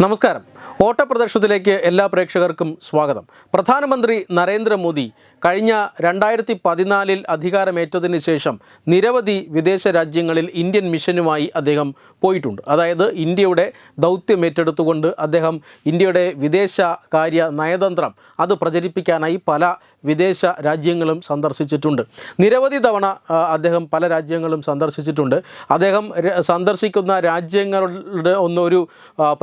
നമസ്കാരം. ഓട്ടപ്രദർശനത്തിലേക്ക് എല്ലാ പ്രേക്ഷകർക്കും സ്വാഗതം. പ്രധാനമന്ത്രി നരേന്ദ്രമോദി കഴിഞ്ഞ 2014 അധികാരമേറ്റതിന് ശേഷം നിരവധി വിദേശ രാജ്യങ്ങളിൽ ഇന്ത്യൻ മിഷനുമായി അദ്ദേഹം പോയിട്ടുണ്ട്. അതായത് ഇന്ത്യയുടെ ദൗത്യം ഏറ്റെടുത്തുകൊണ്ട് അദ്ദേഹം ഇന്ത്യയുടെ വിദേശകാര്യ നയതന്ത്രം അത് പ്രചരിപ്പിക്കാനായി പല വിദേശ രാജ്യങ്ങളും സന്ദർശിച്ചിട്ടുണ്ട്. നിരവധി തവണ അദ്ദേഹം പല രാജ്യങ്ങളും സന്ദർശിച്ചിട്ടുണ്ട്. അദ്ദേഹം സന്ദർശിക്കുന്ന രാജ്യങ്ങളുടെ ഒരു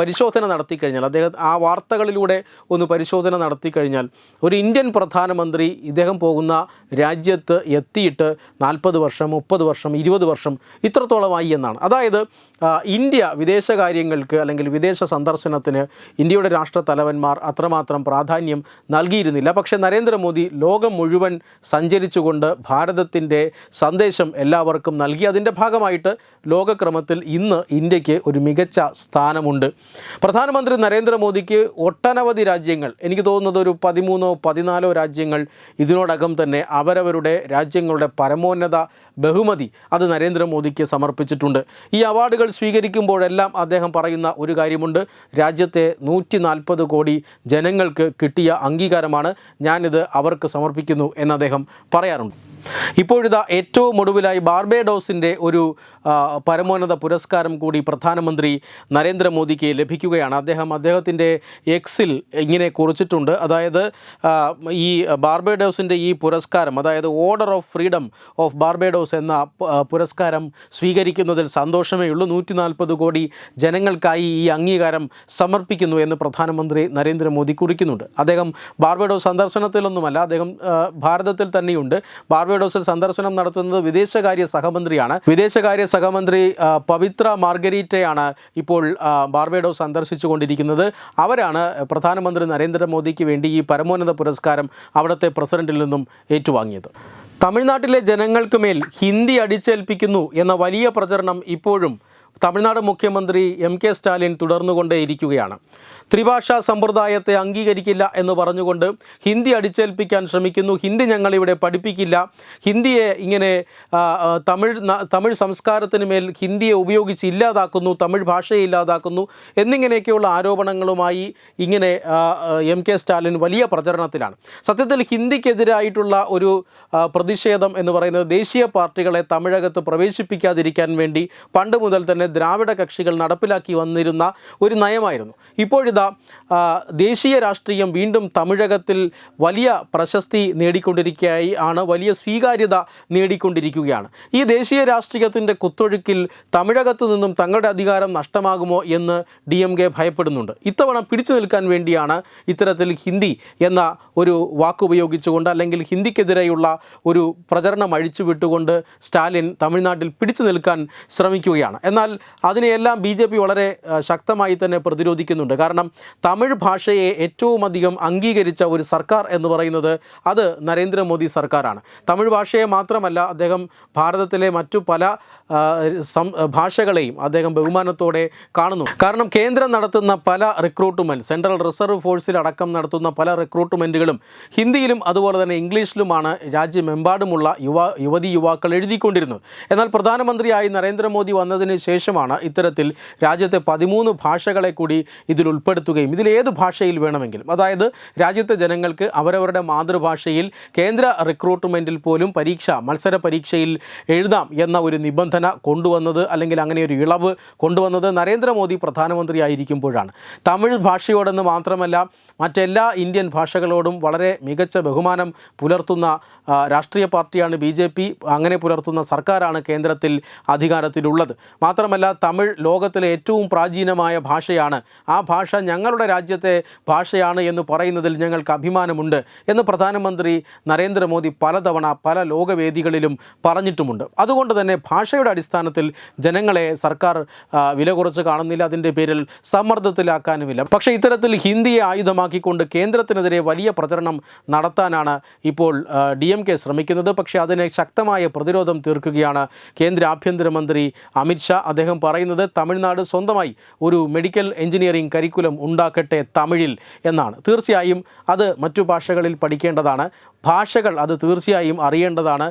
പരിശോധന നടത്തിക്കഴിഞ്ഞാൽ, അദ്ദേഹം ആ വാർത്തകളിലൂടെ ഒന്ന് പരിശോധന നടത്തിക്കഴിഞ്ഞാൽ, ഒരു ഇന്ത്യൻ പ്രധാനമന്ത്രി ഇദ്ദേഹം പോകുന്ന രാജ്യത്ത് എത്തിയിട്ട് 40 വർഷം, 30 വർഷം, 20 വർഷം ഇത്രത്തോളമായി എന്നാണ്. അതായത് ഇന്ത്യ വിദേശകാര്യങ്ങൾക്ക് അല്ലെങ്കിൽ വിദേശ സന്ദർശനത്തിന് ഇന്ത്യയുടെ രാഷ്ട്രത്തലവന്മാർ അത്രമാത്രം പ്രാധാന്യം നൽകിയിരുന്നില്ല. പക്ഷേ നരേന്ദ്രമോദി ലോകം മുഴുവൻ സഞ്ചരിച്ചുകൊണ്ട് ഭാരതത്തിൻ്റെ സന്ദേശം എല്ലാവർക്കും നൽകി. അതിൻ്റെ ഭാഗമായിട്ട് ലോകക്രമത്തിൽ ഇന്ന് ഇന്ത്യക്ക് ഒരു മികച്ച സ്ഥാനമുണ്ട്. പ്രധാനമന്ത്രി നരേന്ദ്രമോദിക്ക് ഒട്ടനവധി രാജ്യങ്ങൾ, എനിക്ക് തോന്നുന്നത് ഒരു 13-14 രാജ്യങ്ങൾ ഇതിനോടകം തന്നെ അവരവരുടെ രാജ്യങ്ങളുടെ പരമോന്നത ബഹുമതി അത് നരേന്ദ്രമോദിക്ക് സമർപ്പിച്ചിട്ടുണ്ട്. ഈ അവാർഡുകൾ സ്വീകരിക്കുമ്പോഴെല്ലാം അദ്ദേഹം പറയുന്ന ഒരു കാര്യമുണ്ട്: രാജ്യത്തെ 140 കോടി ജനങ്ങൾക്ക് കിട്ടിയ അംഗീകാരമാണ്, ഞാനിത് അവർക്ക് സമർപ്പിക്കുന്നു എന്ന് അദ്ദേഹം പറയാറുണ്ട്. ഇപ്പോഴിതാ ഏറ്റവും ഒടുവിലായി ബാർബേഡോസിൻ്റെ ഒരു പരമോന്നത പുരസ്കാരം കൂടി പ്രധാനമന്ത്രി നരേന്ദ്രമോദിക്ക് ലഭിക്കുകയാണ്. അദ്ദേഹത്തിൻ്റെ എക്സിൽ ഇങ്ങനെ കുറിച്ചിട്ടുണ്ട്. അതായത് ഈ ബാർബേഡോസിൻ്റെ ഈ പുരസ്കാരം, അതായത് ഓർഡർ ഓഫ് ഫ്രീഡം ഓഫ് ബാർബേഡോസ് എന്ന പുരസ്കാരം സ്വീകരിക്കുന്നതിൽ സന്തോഷമേ ഉള്ളൂ. 140 കോടി ജനങ്ങൾക്കായി ഈ അംഗീകാരം സമർപ്പിക്കുന്നു എന്ന് പ്രധാനമന്ത്രി നരേന്ദ്രമോദി കുറിക്കുന്നുണ്ട്. അദ്ദേഹം ബാർബേഡോസ് സന്ദർശനത്തിലൊന്നുമല്ല, അദ്ദേഹം ഭാരതത്തിൽ തന്നെയുണ്ട്. ബാർബേഡോസിൽ സന്ദർശനം നടത്തുന്നത് വിദേശകാര്യ സഹമന്ത്രിയാണ്. വിദേശകാര്യ സഹമന്ത്രി പവിത്ര മാർഗരീറ്റയാണ് ഇപ്പോൾ ബാർബേഡോസ് സന്ദർശിച്ചു കൊണ്ടിരിക്കുന്നത്. അവരാണ് പ്രധാനമന്ത്രി നരേന്ദ്രമോദിക്ക് വേണ്ടി ഈ പരമോന്നത പുരസ്കാരം അവിടുത്തെ പ്രസിഡന്റിൽ നിന്നും ഏറ്റുവാങ്ങിയത്. തമിഴ്നാട്ടിലെ ജനങ്ങൾക്ക് മേൽ ഹിന്ദി അടിച്ചേൽപ്പിക്കുന്നു എന്ന വലിയ പ്രചരണം ഇപ്പോഴും തമിഴ്നാട് മുഖ്യമന്ത്രി MK സ്റ്റാലിൻ തുടർന്നുകൊണ്ടേയിരിക്കുകയാണ്. ത്രിഭാഷാ സമ്പ്രദായത്തെ അംഗീകരിക്കില്ല എന്ന് പറഞ്ഞുകൊണ്ട് ഹിന്ദി അടിച്ചേൽപ്പിക്കാൻ ശ്രമിക്കുന്നു. ഹിന്ദി ഞങ്ങളിവിടെ പഠിപ്പിക്കില്ല, ഹിന്ദിയെ ഇങ്ങനെ തമിഴ് സംസ്കാരത്തിന് മേൽ ഹിന്ദിയെ ഉപയോഗിച്ച് ഇല്ലാതാക്കുന്നു, തമിഴ് ഭാഷയെ ഇല്ലാതാക്കുന്നു എന്നിങ്ങനെയൊക്കെയുള്ള ആരോപണങ്ങളുമായി ഇങ്ങനെ MK സ്റ്റാലിൻ വലിയ പ്രചരണത്തിലാണ്. സത്യത്തിൽ ഹിന്ദിക്കെതിരായിട്ടുള്ള ഒരു പ്രതിഷേധം എന്ന് പറയുന്നത് ദേശീയ പാർട്ടികളെ തമിഴകത്ത് പ്രവേശിപ്പിക്കാതിരിക്കാൻ വേണ്ടി പണ്ട് മുതൽ തന്നെ ദ്രാവിഡ കക്ഷികൾ നടപ്പിലാക്കി വന്നിരുന്ന ഒരു നയമായിരുന്നു. ഇപ്പോഴിതാ ദേശീയ രാഷ്ട്രീയം വീണ്ടും തമിഴകത്തിൽ വലിയ പ്രശസ്തി നേടിക്കൊണ്ടിരിക്കുകയായി ആണ്, വലിയ സ്വീകാര്യത നേടിക്കൊണ്ടിരിക്കുകയാണ്. ഈ ദേശീയ രാഷ്ട്രീയത്തിൻ്റെ കുത്തൊഴുക്കിൽ തമിഴകത്തു നിന്നും തങ്ങളുടെ അധികാരം നഷ്ടമാകുമോ എന്ന് DMK ഭയപ്പെടുന്നുണ്ട്. ഇത്തവണ പിടിച്ചു നിൽക്കാൻ വേണ്ടിയാണ് ഇത്തരത്തിൽ ഹിന്ദി എന്ന ഒരു വാക്കുപയോഗിച്ചുകൊണ്ട്, അല്ലെങ്കിൽ ഹിന്ദിക്കെതിരെയുള്ള ഒരു പ്രചരണം അഴിച്ചുവിട്ടുകൊണ്ട് സ്റ്റാലിൻ തമിഴ്നാട്ടിൽ പിടിച്ചു നിൽക്കാൻ ശ്രമിക്കുകയാണ്. എന്നാൽ അതിനെയെല്ലാം BJP വളരെ ശക്തമായി തന്നെ പ്രതിരോധിക്കുന്നുണ്ട്. കാരണം തമിഴ് ഭാഷയെ ഏറ്റവും അധികം അംഗീകരിച്ച ഒരു സർക്കാർ എന്ന് പറയുന്നത് അത് നരേന്ദ്രമോദി സർക്കാരാണ്. തമിഴ് ഭാഷയെ മാത്രമല്ല, അദ്ദേഹം ഭാരതത്തിലെ മറ്റു പല ഭാഷകളെയും അദ്ദേഹം ബഹുമാനത്തോടെ കാണുന്നു. കാരണം കേന്ദ്രം നടത്തുന്ന പല റിക്രൂട്ട്മെൻറ്റ്, സെൻട്രൽ റിസർവ് ഫോഴ്സിലടക്കം നടത്തുന്ന പല റിക്രൂട്ട്മെൻറ്റുകളും ഹിന്ദിയിലും അതുപോലെ തന്നെ ഇംഗ്ലീഷിലുമാണ് രാജ്യമെമ്പാടുമുള്ള യുവതി യുവാക്കൾ എഴുതിക്കൊണ്ടിരുന്നത്. എന്നാൽ പ്രധാനമന്ത്രിയായി നരേന്ദ്രമോദി വന്നതിന് ശേഷമാണ് ഇത്തരത്തിൽ രാജ്യത്തെ 13 ഭാഷകളെ കൂടി ഇതിൽ ഉൾപ്പെടുത്തുകയും ഇതിലേത് ഭാഷയിൽ വേണമെങ്കിലും, അതായത് രാജ്യത്തെ ജനങ്ങൾക്ക് അവരവരുടെ മാതൃഭാഷയിൽ കേന്ദ്ര റിക്രൂട്ട്മെൻറ്റിൽ പോലും മത്സര പരീക്ഷയിൽ എഴുതാം എന്ന ഒരു നിബന്ധന കൊണ്ടുവന്നത്, അല്ലെങ്കിൽ അങ്ങനെ ഒരു ഇളവ് കൊണ്ടുവന്നത് നരേന്ദ്രമോദി പ്രധാനമന്ത്രിയായിരിക്കുമ്പോഴാണ്. തമിഴ് ഭാഷയോടെന്ന് മാത്രമല്ല, മറ്റെല്ലാ ഇന്ത്യൻ ഭാഷകളോടും വളരെ മികച്ച ബഹുമാനം പുലർത്തുന്ന രാഷ്ട്രീയ പാർട്ടിയാണ് BJP. അങ്ങനെ പുലർത്തുന്ന സർക്കാരാണ് കേന്ദ്രത്തിൽ അധികാരത്തിലുള്ളത്. മാത്രമല്ല, തമിഴ് ലോകത്തിലെ ഏറ്റവും പ്രാചീനമായ ഭാഷയാണ്. ആ ഭാഷ ഞങ്ങളുടെ രാജ്യത്തെ ഭാഷയാണ് എന്ന് പറയുന്നതിൽ ഞങ്ങൾക്ക് അഭിമാനമുണ്ട് എന്ന് പ്രധാനമന്ത്രി നരേന്ദ്രമോദി പലതവണ പല ലോകവേദികളിലും പറഞ്ഞിട്ടുമുണ്ട്. അതുകൊണ്ട് തന്നെ ഭാഷയുടെ അടിസ്ഥാനത്തിൽ ജനങ്ങളെ സർക്കാർ വില കുറച്ച് കാണുന്നില്ല, അതിൻ്റെ പേരിൽ സമ്മർദ്ദത്തിലാക്കാനുമില്ല. പക്ഷേ ഇത്തരത്തിൽ ഹിന്ദിയെ ആയുധമാക്കിക്കൊണ്ട് കേന്ദ്രത്തിനെതിരെ വലിയ പ്രചരണം നടത്താനാണ് ഇപ്പോൾ DMK ശ്രമിക്കുന്നത്. പക്ഷേ അതിനെ ശക്തമായ പ്രതിരോധം തീർക്കുകയാണ് കേന്ദ്ര ആഭ്യന്തരമന്ത്രി അമിത്ഷാ. അദ്ദേഹം പറയുന്നത് തമിഴ്നാട് സ്വന്തമായി ഒരു മെഡിക്കൽ എഞ്ചിനീയറിംഗ് കരിക്കുലം ഉണ്ടാക്കട്ടെ തമിഴിൽ എന്നാണ്. തീർച്ചയായും അത് മറ്റു ഭാഷകളിൽ പഠിക്കേണ്ടതാണ്. ഭാഷകൾ അത് തീർച്ചയായും അറിയേണ്ടതാണ്.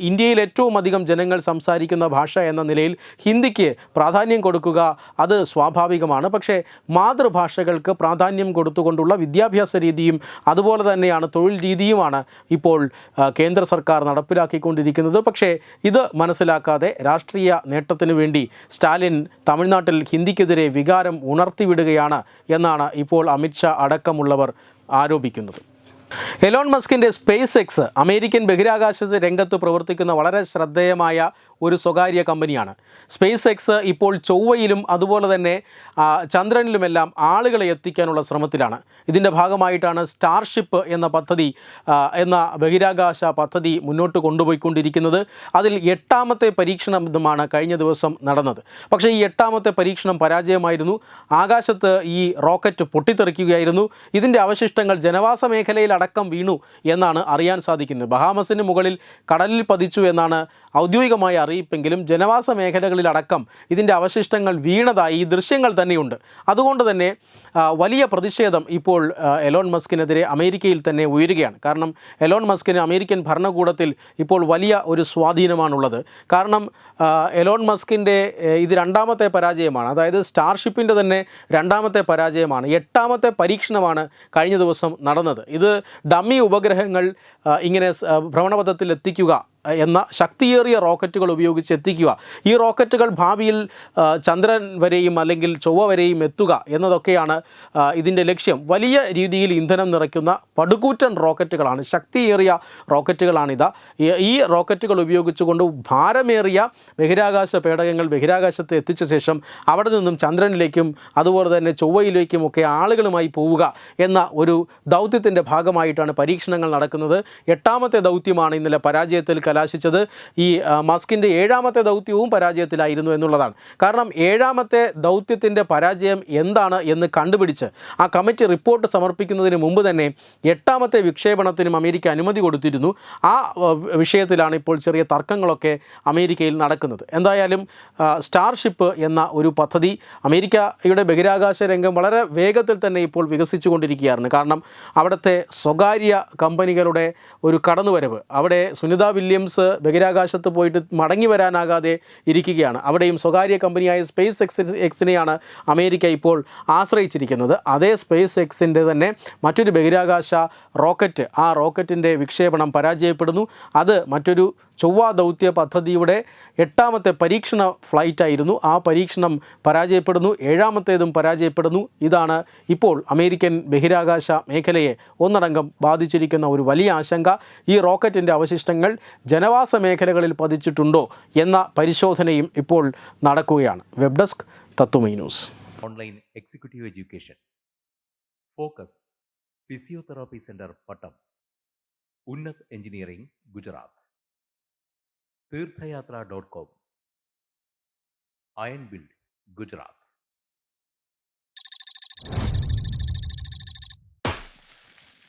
ഇന്ത്യയിൽ ഏറ്റവും അധികം ജനങ്ങൾ സംസാരിക്കുന്ന ഭാഷ എന്ന നിലയിൽ ഹിന്ദിക്ക് പ്രാധാന്യം കൊടുക്കുക അത് സ്വാഭാവികമാണ്. പക്ഷേ മാതൃഭാഷകൾക്ക് പ്രാധാന്യം കൊടുത്തുകൊണ്ടുള്ള വിദ്യാഭ്യാസ രീതിയും അതുപോലെ തന്നെയാണ് തൊഴിൽ രീതിയുമാണ് ഇപ്പോൾ കേന്ദ്ര സർക്കാർ നടപ്പിലാക്കിക്കൊണ്ടിരിക്കുന്നത്. പക്ഷേ ഇത് മനസ്സിലാക്കാതെ രാഷ്ട്രീയ നേട്ടത്തിനു വേണ്ടി സ്റ്റാലിൻ തമിഴ്നാട്ടിൽ ഹിന്ദിക്കെതിരെ വികാരം ഉണർത്തിവിടുകയാണ് എന്നാണ് ഇപ്പോൾ അമിത്ഷാ അടക്കമുള്ളവർ ആരോപിക്കുന്നത്. എലോൺ മസ്കിൻ്റെ സ്പേസ് എക്സ് അമേരിക്കൻ ബഹിരാകാശ രംഗത്ത് പ്രവർത്തിക്കുന്ന വളരെ ശ്രദ്ധേയമായ ഒരു സ്വകാര്യ കമ്പനിയാണ്. സ്പേസ് എക്സ് ഇപ്പോൾ ചൊവ്വയിലും അതുപോലെ തന്നെ ചന്ദ്രനിലുമെല്ലാം ആളുകളെ എത്തിക്കാനുള്ള ശ്രമത്തിലാണ്. ഇതിൻ്റെ ഭാഗമായിട്ടാണ് സ്റ്റാർഷിപ്പ് എന്ന പദ്ധതി എന്ന ബഹിരാകാശ പദ്ധതി മുന്നോട്ട് കൊണ്ടുപോയിക്കൊണ്ടിരിക്കുന്നത്. അതിൽ 8ാമത്തെ പരീക്ഷണമാണ് കഴിഞ്ഞ ദിവസം നടന്നത്. പക്ഷേ ഈ 8ാമത്തെ പരീക്ഷണം പരാജയമായിരുന്നു. ആകാശത്ത് ഈ റോക്കറ്റ് പൊട്ടിത്തെറിക്കുകയായിരുന്നു. ഇതിൻ്റെ അവശിഷ്ടങ്ങൾ ജനവാസ മേഖലയിൽ അടക്കം വീണു എന്നാണ് അറിയാൻ സാധിക്കുന്നത്. ബഹാമസിന് മുകളിൽ കടലിൽ പതിച്ചു എന്നാണ് ഔദ്യോഗികമായ അറിയിപ്പെങ്കിലും ജനവാസ മേഖലകളിലടക്കം ഇതിൻ്റെ അവശിഷ്ടങ്ങൾ വീണതായി ഈ ദൃശ്യങ്ങൾ തന്നെയുണ്ട്. അതുകൊണ്ട് തന്നെ വലിയ പ്രതിഷേധം ഇപ്പോൾ എലോൺ മസ്കിനെതിരെ അമേരിക്കയിൽ തന്നെ ഉയരുകയാണ്. കാരണം എലോൺ മസ്കിന് അമേരിക്കൻ ഭരണകൂടത്തിൽ ഇപ്പോൾ വലിയ ഒരു സ്വാധീനമാണുള്ളത്. കാരണം എലോൺ മസ്കിൻ്റെ ഇത് 2ാമത്തെ പരാജയമാണ്. അതായത് സ്റ്റാർഷിപ്പിൻ്റെ തന്നെ 2ാമത്തെ പരാജയമാണ്. 8ാമത്തെ പരീക്ഷണമാണ് കഴിഞ്ഞ ദിവസം നടന്നത്. ഇത് ഡമ്മി ഉപഗ്രഹങ്ങൾ ഇങ്ങനെ ഭ്രമണപഥത്തിൽ എത്തിക്കുക എന്ന ശക്തിയേറിയ റോക്കറ്റുകൾ ഉപയോഗിച്ച് എത്തിക്കുക. ഈ റോക്കറ്റുകൾ ഭാവിയിൽ ചന്ദ്രൻ വരെയും അല്ലെങ്കിൽ ചൊവ്വ വരെയും എത്തുക എന്നതൊക്കെയാണ് ഇതിൻ്റെ ലക്ഷ്യം. വലിയ രീതിയിൽ ഇന്ധനം നിറയ്ക്കുന്ന പടുകൂറ്റൻ റോക്കറ്റുകളാണ്, ശക്തിയേറിയ റോക്കറ്റുകളാണിത്. ഈ റോക്കറ്റുകൾ ഉപയോഗിച്ചുകൊണ്ട് ഭാരമേറിയ ബഹിരാകാശ പേടകങ്ങൾ ബഹിരാകാശത്ത് എത്തിച്ച ശേഷം അവിടെ നിന്നും ചന്ദ്രനിലേക്കും അതുപോലെ തന്നെ ചൊവ്വയിലേക്കും ഒക്കെ ആളുകളുമായി പോവുക എന്ന ഒരു ദൗത്യത്തിൻ്റെ ഭാഗമായിട്ടാണ് പരീക്ഷണങ്ങൾ നടക്കുന്നത്. 8ാമത്തെ ദൗത്യമാണ് ഇന്നലെ പരാജയത്തിൽ കലാശിച്ചത്. ഈ മസ്കിൻ്റെ 7ാമത്തെ ദൗത്യവും പരാജയത്തിലായിരുന്നു എന്നുള്ളതാണ്. കാരണം 7ാമത്തെ ദൗത്യത്തിൻ്റെ പരാജയം എന്താണ് എന്ന് കണ്ടുപിടിച്ച് ആ കമ്മിറ്റി റിപ്പോർട്ട് സമർപ്പിക്കുന്നതിന് മുമ്പ് തന്നെ 8ാമത്തെ വിക്ഷേപണത്തിനും അമേരിക്ക അനുമതി കൊടുത്തിരുന്നു. ആ വിഷയത്തിലാണ് ഇപ്പോൾ ചെറിയ തർക്കങ്ങളൊക്കെ അമേരിക്കയിൽ നടക്കുന്നത്. എന്തായാലും സ്റ്റാർഷിപ്പ് എന്ന ഒരു പദ്ധതി അമേരിക്കയുടെ ബഹിരാകാശ രംഗം വളരെ വേഗത്തിൽ തന്നെ ഇപ്പോൾ വികസിച്ചു കൊണ്ടിരിക്കുകയാണ്. കാരണം അവിടുത്തെ സ്വകാര്യ കമ്പനികളുടെ ഒരു കടന്നുവരവ്, അവിടെ സുനിത വില്യംസ് ബഹിരാകാശത്ത് പോയിട്ട് മടങ്ങി വരാനാകാതെ ഇരിക്കുകയാണ്. അവിടെയും സ്വകാര്യ കമ്പനിയായ സ്പേസ് എക്സിനെയാണ് അമേരിക്ക ഇപ്പോൾ ആശ്രയിച്ചിരിക്കുന്നത്. അതേ സ്പേസ് എക്സിൻ്റെ തന്നെ മറ്റൊരു ബഹിരാകാശ റോക്കറ്റ്, ആ റോക്കറ്റിൻ്റെ വിക്ഷേപണം പരാജയപ്പെടുന്നു. അത് മറ്റൊരു ചൊവ്വ ദൗത്യ പദ്ധതിയുടെ 8ാമത്തെ പരീക്ഷണ ഫ്ലൈറ്റായിരുന്നു. ആ പരീക്ഷണം പരാജയപ്പെടുന്നു. 7ാമത്തേതും പരാജയപ്പെടുന്നു. ഇതാണ് ഇപ്പോൾ അമേരിക്കൻ ബഹിരാകാശ മേഖലയെ ഒന്നടങ്കം ബാധിച്ചിരിക്കുന്ന ഒരു വലിയ ആശങ്ക. ഈ റോക്കറ്റിൻ്റെ അവശിഷ്ടങ്ങൾ ജനവാസ മേഖലകളിൽ പതിച്ചിട്ടുണ്ടോ എന്ന പരിശോധനയും ഇപ്പോൾ നടക്കുകയാണ്. Web desk Tathwamayi news. Online executive education, focus, physiotherapy centre Pattom, Unnat engineering Gujarat, തീർത്ഥയാത്ര.com, അയൺ ബിൽഡ് ഗുജറാത്ത്.